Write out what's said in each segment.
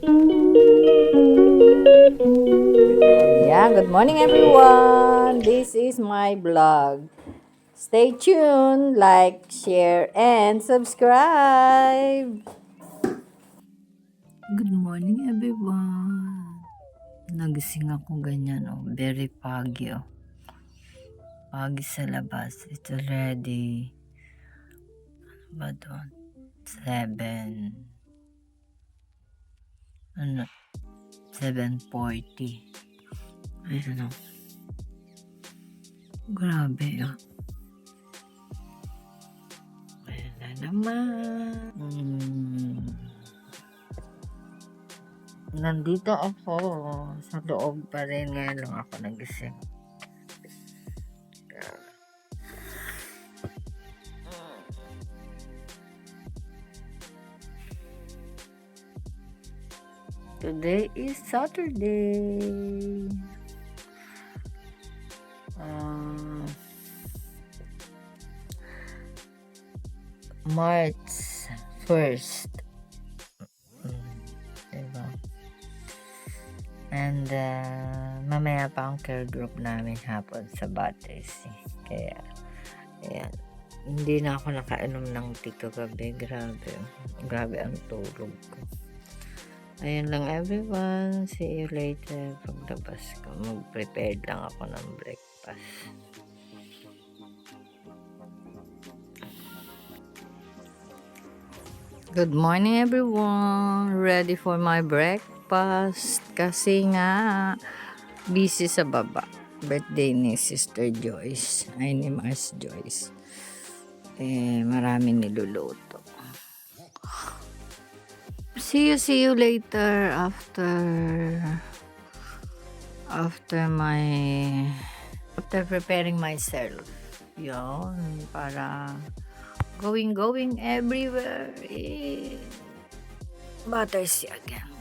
Yeah, good morning everyone. This is my vlog. Stay tuned, like, share, and subscribe. Good morning everyone. Nagising ako ganyan, oh. Very foggy, oh. Foggy sa labas. It's already, ba doon? 7, ano, 7:40. Ayan, oh. Grabe, oh. Ayan na naman. Nandito ako sa loob pa rin. Ngayon lang ako nagising. Today is Saturday. March 1st. Diba? And mamaya pa ang care group namin hapon sa Battersea. Kaya, ayan. Hindi na ako nakainom ng tea kagabi. Grabe ang tulog ko. Ayan lang everyone. See you later. Paglabas ko, mag-prepare lang ako ng breakfast. Good morning everyone. Ready for my breakfast. Kasi nga, busy sa baba. Birthday ni Sister Joyce. Ay, ni Mars Joyce. Maraming niluluto. See you later after preparing myself. Yun, para going everywhere. Battersea again.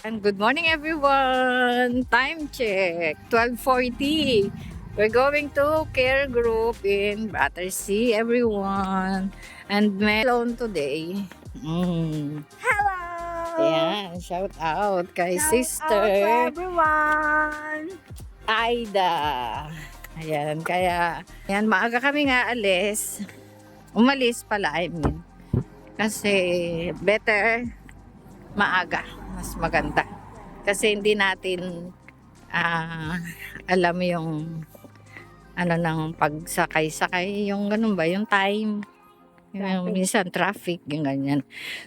And good morning everyone. Time check. 12:40. We're going to care group in Battersea, everyone. And alone today. Hello! Ayan, shout out kay Shout Sister out to everyone! Aida. Ayan, kaya ayan, maaga kami nga alis. Umalis pala, I mean. Kasi better maaga. Mas maganda. Kasi hindi natin alam yung ano ng pagsakay-sakay, yung ganun ba, yung time. Yung minsan traffic, yung ganyan.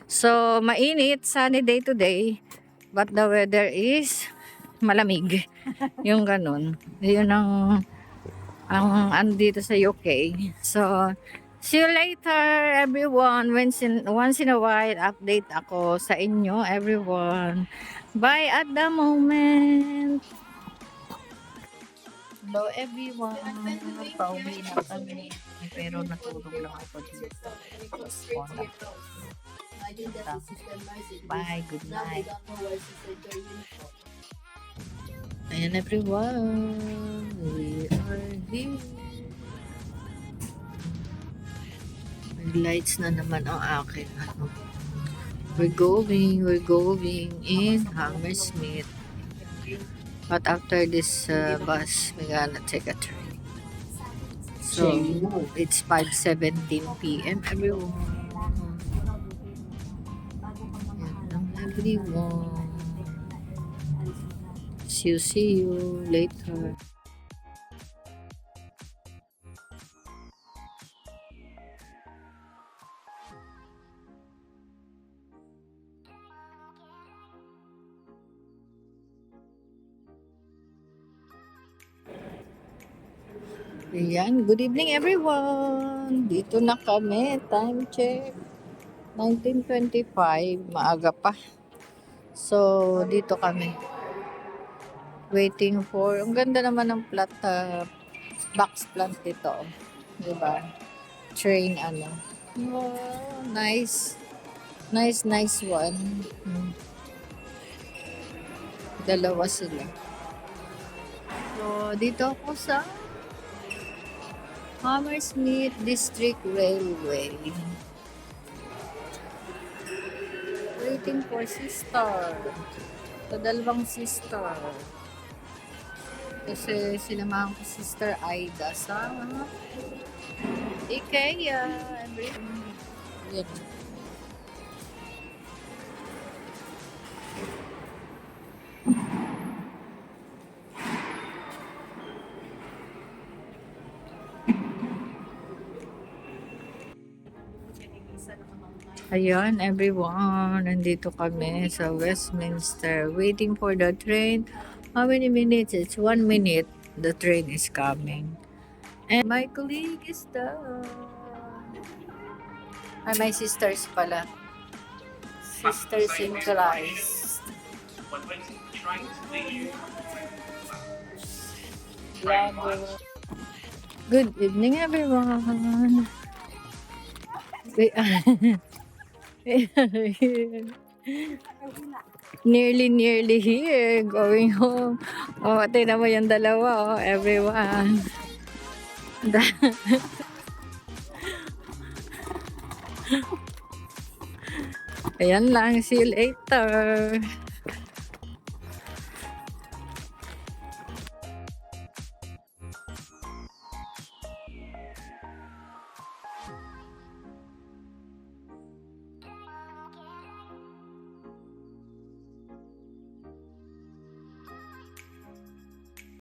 So, mainit, sunny day today. But the weather is malamig. Yung ganun. Yun ang dito sa UK. So, see you later everyone. Once in a while, update ako sa inyo everyone. Bye at the moment. Hello everyone. Pauwi na kami. Pero natulog lang ako dito. Bye, good night. Ayan everyone. We are here. May lights na naman ang akin. We're going in Hammersmith. But after this bus, we're gonna take a train. So, it's 5:17 p.m. everyone. Everyone. See you later. Ayan, good evening everyone. Dito na kami, time check. 19:25, maaga pa. So, dito kami. Waiting for, ang ganda naman ng box plant dito. Diba? Train ano. Oh, nice. Nice one. Dalawa sila. So, dito ako sa Hammersmith District Railway. waiting for sister. So, dalawang sister. Kasi sinamahan ko sister Aida sa IKEA. Yan. Ayan, everyone. Nandito kami sa Westminster waiting for the train. How many minutes? It's 1 minute. The train is coming. And my colleague is done. Ay, my sisters pala. Sisters in Christ. Lago. Good evening, everyone. Nearly here. Going home. Oh, tingnan mo yung dalawa, oh, everyone. Ayan lang. See you later.